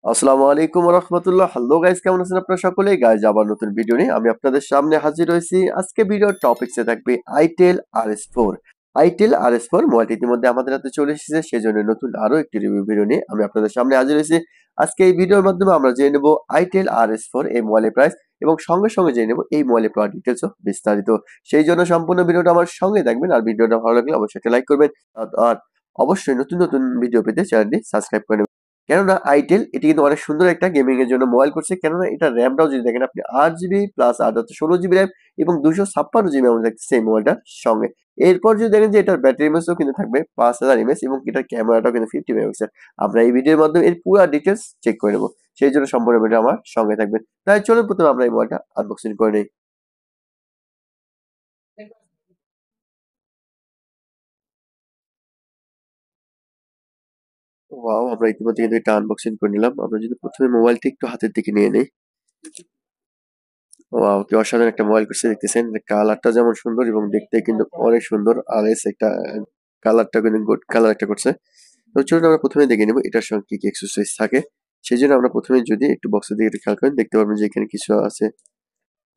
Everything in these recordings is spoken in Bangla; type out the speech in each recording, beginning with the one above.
আসসালামু আলাইকুম রহমতুল্লাহ। হ্যালো গাইস, কেমন আছেন আপনারা সকলেই? গাইস, আবার নতুন ভিডিও নিয়ে আমি আপনাদের সামনে হাজির হয়েছি। আজকে ভিডিওর টপিকসে থাকবে আইটেল RS4। আইটেল RS4 মোবাইলটি ইতিমধ্যে আমাদের হাতে চলে এসেছে, সেজন্য নতুন আরো একটি রিভিউ ভিডিও নিয়ে আমি আপনাদের সামনে হাজির হয়েছি। আজকে এই ভিডিওর মাধ্যমে আমরা জেনে নেব আইটেল RS4 এই মোবাইলের প্রাইস, এবং সঙ্গে সঙ্গে জেনে নেব এই মোবাইলের পুরো ডিটেলস ও বিস্তারিত। সেই জন্য সম্পূর্ণ ভিডিওটা আমার সঙ্গে থাকবেন, আর ভিডিওটা ভালো লাগলে অবশ্যই একটা লাইক করবেন। আর অবশ্যই নতুন নতুন ভিডিও পেতে চ্যানেলটি সাবস্ক্রাইব করে নেবেন। কেননা আইটেল এটি কিন্তু অনেক সুন্দর একটা গেমিং এর জন্য মোবাইল করছে। কেননা এটা র্যামটাও যদি দেখেন আপনি 8 জিবি প্লাস 8 হচ্ছে 16 জিবি র্যাম এবং 256 জিবি এমন থাকছে এই মোবাইলটার সঙ্গে। এরপর যদি দেখেন যে এটার ব্যাটারি এমএসও কিন্তু থাকবে 5000 mAh এবং এটার ক্যামেরাটাও কিন্তু 50 মেগাপিক্সেল। আমরা এই ভিডিওর মাধ্যমে এর পুরো ডিটেলস চেক করে নেবো, সেই জন্য সম্পূর্ণ ভিডিও আমার সঙ্গে থাকবেন। তাই চলুন প্রথমে আমরা এই মোবাইলটা আনবক্সিং করে নিই। ওয়াও, আমরা ইতিমধ্যে কিন্তু এটা আনবক্সিং করে নিলাম। আমরা যদি প্রথমে মোবাইলটি একটু হাতের দিকে নিয়ে নিই। ওয়াও, কি অসাধারণ একটা মোবাইল করছে দেখতেছেন। কালারটা যেমন সুন্দর এবং দেখতে কিন্তু অনেক সুন্দর, আর এস একটা কালারটা কিন্তু গুড কালার একটা করছে। তো চলুন আমরা প্রথমে দেখে নেবো এটার সঙ্গে কি কি এক্সেসরিজ থাকে। সেই জন্য আমরা প্রথমে যদি একটু বক্সের দিকে একটু খেয়াল করেন, দেখতে পারবেন যে এখানে কিছু আছে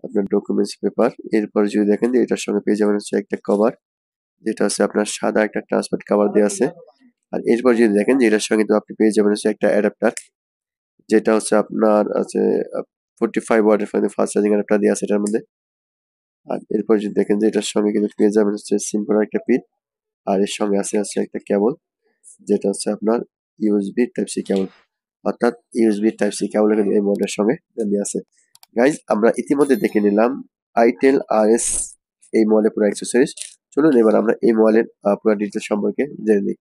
আপনার ডকুমেন্টস পেপার। এরপর যদি দেখেন যে এটার সঙ্গে পেয়ে যাবেন হচ্ছে একটা কভার, যেটা হচ্ছে আপনার সাদা একটা ট্রান্সপারেন্ট কভার দেওয়া আছে। আর এরপর যদি দেখেন যে এটার সঙ্গে তো আপনি পেয়ে যাবেন হচ্ছে একটা অ্যাডাপ্টার, যেটা হচ্ছে আপনার আছে 45 ওয়াটের ফাস্ট চার্জিং অ্যাডাপ্টার দেওয়া আছে এটার মধ্যে। আর এরপর যদি দেখেন যে এটার সঙ্গে কিন্তু পেয়ে যাবেন হচ্ছে সিম করার একটা পিন, আর এর সঙ্গে আছে হচ্ছে একটা কেবল, যেটা হচ্ছে আপনার ইউএসবি টাইপ সি কেবল, অর্থাৎ ইউএসবি টাইপ সি কেবল কিন্তু এই মোবাইলের সঙ্গে দেওয়া আছে। গাইজ, আমরা ইতিমধ্যে দেখে নিলাম আইটেল RS এই মোবাইলের পুরো অ্যাক্সেসরিজ। চলুন এবার আমরা এই মোবাইলের পুরো ডিটেলস সম্পর্কে জেনে নিই।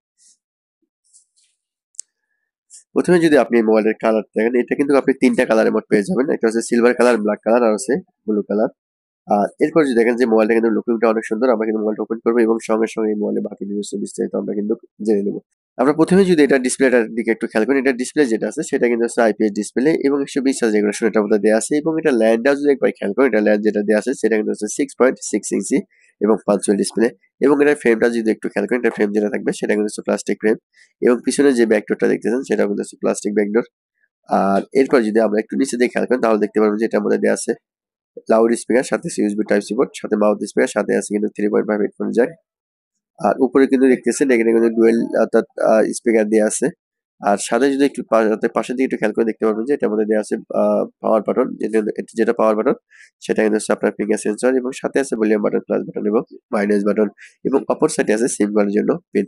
প্রথমে যদি আপনি এই মোবাইলের কালার দেখেন, এটা কিন্তু আপনি তিনটা কালারের মোট পেয়ে যাবেন। একটা হচ্ছে সিলভার কালার, ব্ল্যাক কালার, আর হচ্ছে ব্লু কালার। আর এরপর যদি দেখেন যে মোবাইলটা কিন্তু লুকিংটা অনেক সুন্দর, আমরা কিন্তু মোবাইলটা ওপেন করবো এবং সঙ্গে সঙ্গে এই মোবাইলের বাকি ডিটেলস বিস্তারিত আমরা কিন্তু জেনে নেবো। আমরা প্রথমে যদি এটা ডিসপ্লেটার দিকে একটু খেয়াল করি, এটা ডিসপ্লে যেটা আছে সেটা কিন্তু হচ্ছে IPS ডিসপ্লে এবং 120 Hz রেগুলেশন এটার মধ্যে দেওয়া আছে, এবং এটা ল্যান্ডটা যদি একবার খেয়াল করি, এটা ল্যান্ড যেটা দেওয়া আছে সেটা কিন্তু হচ্ছে 6.6 ইঞ্চি এবং পাঁচজোল ডিসপ্লে। এবং এটার ফ্রেমটা যদি একটু খেয়াল করি, এটা ফ্রেম যেটা থাকবে সেটা কিন্তু হচ্ছে প্লাস্টিক ফ্রেম, এবং পিছনে যে ব্যাকডোরটা দেখতেছেন সেটা কিন্তু হচ্ছে প্লাস্টিক ব্যাকডোর। আর এরপর যদি আমরা একটু নিচে দিয়ে খেয়াল করি, তাহলে দেখতে পারবো যে এটার মধ্যে দেওয়া আছে লাউড স্পিকার, সাথে ইউএসবি টাইপ সি পোর্ট, সাথে মাউথ স্পিকার, সাথে আছে কিন্তু 3.5 হেডফোন জ্যাক। আর উপরে কিন্তু দেখতেছেন এখানে কিন্তু ডুয়েল অর্থাৎ স্পিকার দেওয়া আছে। আর সাথে যদি একটু পাশের দিকে একটু খেয়াল করে দেখতে পারবেন যে এটার মধ্যে দেওয়া আছে পাওয়ার বাটন, যেটা পাওয়ার বাটন সেটা কিন্তু হচ্ছে আপনার ফিঙ্গার সেন্সর, এবং সাথে আছে ভলিউম বাটন, প্লাস বাটন এবং মাইনাস বাটন, এবং অপর সাইডে আছে সিম করার জন্য পিন।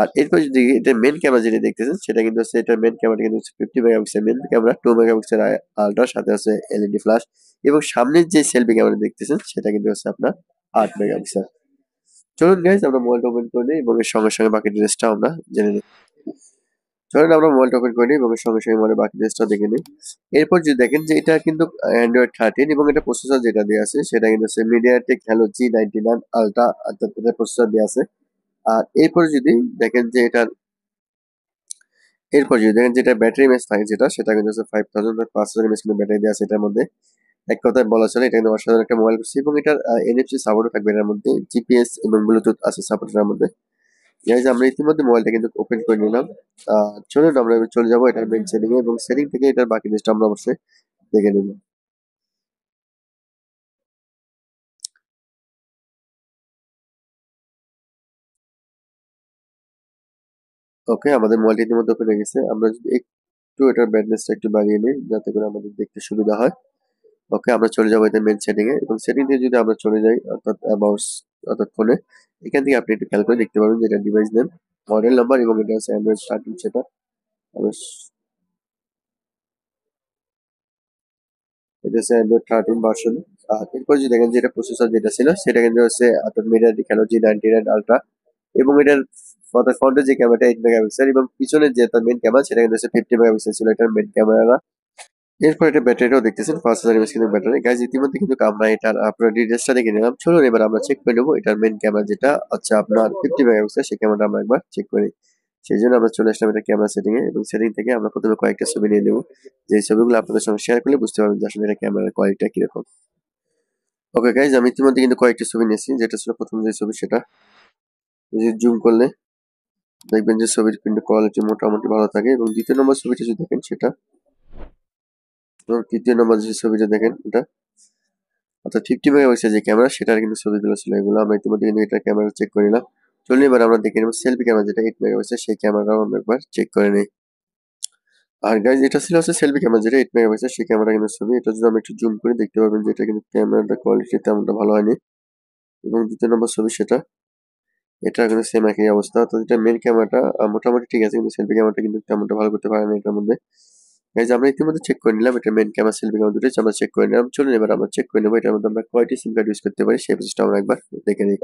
আর এরপর যদি এটা মেন ক্যামেরা যেটা দেখতেছেন সেটা কিন্তু হচ্ছে এটার মেন ক্যামেরা কিন্তু হচ্ছে 50 megapixel main camera, 2 megapixel ultra, সাথে আছে এলইডি ফ্ল্যাশ, এবং সামনের যে সেলফি ক্যামেরা দেখতেছেন সেটা কিন্তু হচ্ছে আপনার 8 মেগাপিক্সেল। চলুন গাইজ আমরা মোবাইলটা ওপেন করে নিই এবং এর সঙ্গে সঙ্গে বাকি ডিটেলসটা আমরা জেনে নিই। চলুন আমরা মোবাইলটা ওপেন করে নিই এবং এর সঙ্গে সঙ্গে মোবাইলের বাকি ডিটেলসটা দেখে নিই। এরপর যদি দেখেন যে এটা কিন্তু Android 13 এবং এটা প্রসেসর যেটা দেওয়া আছে সেটা কিন্তু হচ্ছে MediaTek Helio G99 Ultra, অর্থাৎ এটা প্রসেসর দেওয়া আছে। আর এরপর যদি দেখেন যে যেটা ব্যাটারি এমএএইচ থাকে যেটা, সেটা কিন্তু হচ্ছে 5000 কিন্তু ব্যাটারি দেওয়া আছে এটার মধ্যে। এক কথায় বলা চলে এটা কিন্তু অসাধারণ একটা মোবাইল করছে, এবং এটার NFC সাপোর্টও থাকবে এটার মধ্যে, জিপিএস এবং ব্লুটুথ আছে সাপোর্ট এটার মধ্যে। গাইজ, আমরা ইতিমধ্যে মোবাইলটা কিন্তু ওপেন করে নিলাম। চলুন আমরা এবার চলে যাবো এটার মেন সেটিং এ, এবং সেটিং থেকে এটার বাকি জিনিসটা আমরা অবশ্যই দেখে নেব। ওকে, আমাদের মোবাইলটা ইতিমধ্যে ওপেন হয়ে গেছে। আমরা যদি একটু এটার ব্রাইটনেসটা একটু বাড়িয়ে নিই যাতে করে আমাদের দেখতে সুবিধা হয়। ওকে, আমরা চলে যাবো এটার মেন সেটিং এ, এবং সেটিং থেকে যদি আমরা চলে যাই অর্থাৎ অ্যাবাউটস, অর্থাৎ ফোনে, এখান থেকে আপনি একটু খেয়াল করে দেখতে পাবেন যে এটা ডিভাইস নেম, মডেল নাম্বার, এবং এটা হচ্ছে Android 13 সেটা। এটা হচ্ছে Android 13 ভার্সন। আর এরপর যদি দেখেন যে এটা প্রসেসর যেটা ছিল সেটা কিন্তু হচ্ছে আপনার MediaTek Helio G99 Ultra, এবং এটার ফ্রন্টের যে ক্যামেরাটা 8 মেগাপিক্সেল, এবং পিছনের যে তার মেন ক্যামেরা সেটা কিন্তু হচ্ছে 50 মেগাপিক্সেল ছিল এটার মেন ক্যামেরা। এরপর এটা ব্যাটারিটাও দেখতেছেন 5000 mAh কিন্তু ব্যাটারি। গাইজ, ইতিমধ্যে কিন্তু আমরা এটার আপনার ডিটেলসটা দেখে নিলাম। চলুন এবার আমরা চেক করে নেবো এটার মেন ক্যামেরা যেটা হচ্ছে আপনার 50 মেগাপিক্সেল, সেই ক্যামেরাটা আমরা একবার চেক করি। সেই জন্য আমরা চলে আসলাম এটা ক্যামেরা সেটিং এ, এবং সেটিং থেকে আমরা প্রথমে কয়েকটা ছবি নিয়ে নেবো, যে ছবিগুলো আপনাদের সঙ্গে শেয়ার করলে বুঝতে পারবেন যে আসলে এটা ক্যামেরার কোয়ালিটিটা কিরকম। ওকে গাইজ, আমি ইতিমধ্যে কিন্তু কয়েকটা ছবি নিয়েছি, যেটা ছিল প্রথম যে ছবি সেটা জুম করলে দেখবেন যে ছবির কিন্তু কোয়ালিটি মোটামুটি ভালো থাকে, এবং দ্বিতীয় নম্বর ছবিটা যদি দেখেন সেটা তো তৃতীয় নম্বর যে ছবিটা দেখেন এটা, অর্থাৎ 50 মেগাপিক্সেল যে ক্যামেরা সেটার কিন্তু ছবিগুলো ছিল এগুলো। আমরা ইতিমধ্যে কিন্তু এটা ক্যামেরা চেক করে নিলাম। চলুন এবার আমরা দেখে নেব সেলফি ক্যামেরা যেটা 8 মেগাপিক্সেল সেই ক্যামেরাটাও আমরা একবার চেক করে নিই। আর গাইজ এটা ছিল হচ্ছে সেলফি ক্যামেরা যেটা 8 মেগাপিক্সেল সেই ক্যামেরা কিন্তু ছবি। এটা যদি আমরা একটু জুম করে দেখতে পারবেন যে এটা কিন্তু ক্যামেরাটা কোয়ালিটি তেমনটা ভালো হয়নি। এবং দ্বিতীয় নম্বর ছবি সেটা, এটা কিন্তু সেম একই অবস্থা। তো এটা মেইন ক্যামেরাটা মোটামুটি ঠিক আছে, কিন্তু সেলফি ক্যামেরাটা কিন্তু তেমনটা ভালো করতে পারে না এটার মধ্যে। গাইজ আমরা ইতিমধ্যে চেক করে নিলাম এটা মেইন ক্যামেরা সেলফি ক্যামেরা দুটোই আমরা চেক করে নিলাম। চলুন এবার আমরা চেক করে নেবো এটার মধ্যে আমরা কয়টি সিম কার্ড ইউজ করতে পারি সেই প্রসেসটা আমরা একবার দেখে নিই।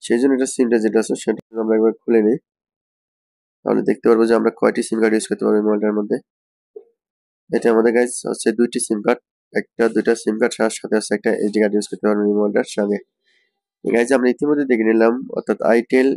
সেই জন্য এটা সিমটা যেটা আছে সেটা আমরা একবার খুলে নিই, তাহলে দেখতে পারবো যে আমরা কয়টি সিম কার্ড ইউজ করতে পারবো মোবাইলটার মধ্যে। এটা আমাদের গাইজ হচ্ছে 2টি সিম কার্ড, একটা 2টা সিম কার্ড সাথে হচ্ছে একটা এইচডি কার্ড ইউজ করতে পারবো এই মোবাইলটার সঙ্গে। গাইজ আমরা ইতিমধ্যে দেখে নিলাম অর্থাৎ আইটেল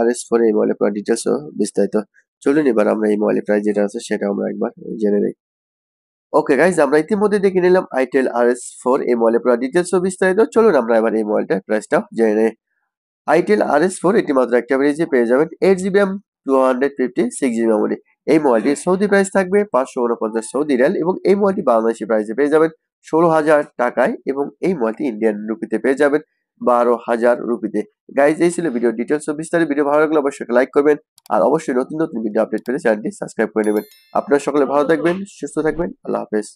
RS4 এই মোবাইলের পুরো ডিটেলস ও বিস্তারিত। চলুন এবার আমরা এই মোবাইলের প্রাইস যেটা আছে সেটা আমরা একবার জেনে নিই। ওকে গাইজ আমরা ইতিমধ্যে দেখে নিলাম আইটেল RS4 এই মোবাইলের পুরো ডিটেলস ও বিস্তারিত। চলুন আমরা এবার এই মোবাইলটার প্রাইসটাও জেনে নিই। আইটেল RS4 এটি মাত্র একটা প্রাইজে পেয়ে যাবেন 8GB RAM 256GB মেমোরি। এই মোবাইলটির সৌদি প্রাইস থাকবে 549 সৌদি রিয়াল এবং এই মোবাইলটি বাংলাদেশি প্রাইসে পেয়ে যাবেন 16,000 টাকায় এবং এই মোবাইলটি ইন্ডিয়ান রুপিতে পেয়ে যাবেন 12,000 রুপিতে। গাইজ এই ছিল ভিডিও ডিটেলস ও বিস্তারিত। ভিডিও ভালো লাগলে অবশ্যই লাইক করবেন আর অবশ্যই নতুন নতুন ভিডিও আপডেট পেতে চ্যানেলটি সাবস্ক্রাইব করে নেবেন। আপনারা সকলে ভালো থাকবেন, সুস্থ থাকবেন। আল্লাহ হাফেজ।